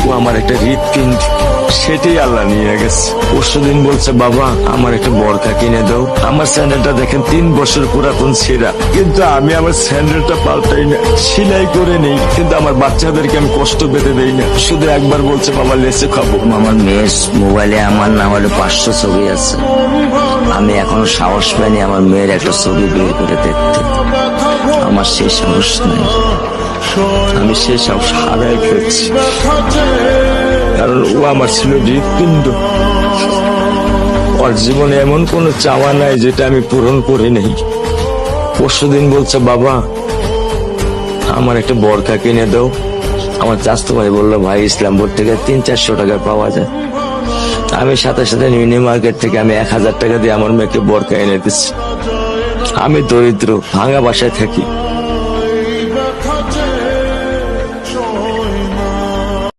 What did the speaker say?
ও আমার একটা হৃৎপিণ্ড, সেটাই আল্লাহ নিয়ে গেছে। পরশুদিন বলছে বাবা আমার একটা বরখা কিনে দাও। আমার স্যান্ডেলটা দেখেন 3 বছর পুরাতন ছেঁড়া, কিন্তু আমি আমার স্যান্ডেলটা পাল্টাই না, সেলাই করে নেই, কিন্তু আমার বাচ্চাদেরকে আমি কষ্ট পেতে দেই না। শুধু একবার বলছে বাবা লেচে খাবো। আমার মেয়ের মোবাইলে আমার না হলে 500 ছবি আছে। আমি এখনো সাহস পাইনি আমার মেয়ের একটা ছবি বের করে দেখতে। আমার সেই সাহস নাই, আমি সেই সাহস হারাই ফেলছি, কারণ ও আমার ছিল হৃৎপিণ্ড। ওর জীবনে এমন কোনো চাওয়া নাই যেটা আমি পূরণ করি নাই। পরশুদিন বলছে বাবা আমার একটা বরখা কিনে দাও। আমার চাচতো ভাই বললো ভাই ইসলামপুর থেকে 300-400 টাকা পাওয়া যায়। আমি সাথে সাথে মিনি মার্কেট থেকে আমি 1000 টাকা দিয়ে আমার মেয়েকে বরখা এনে দিচ্ছি। আমি দরিদ্র, ভাঙা বাসায় থাকি।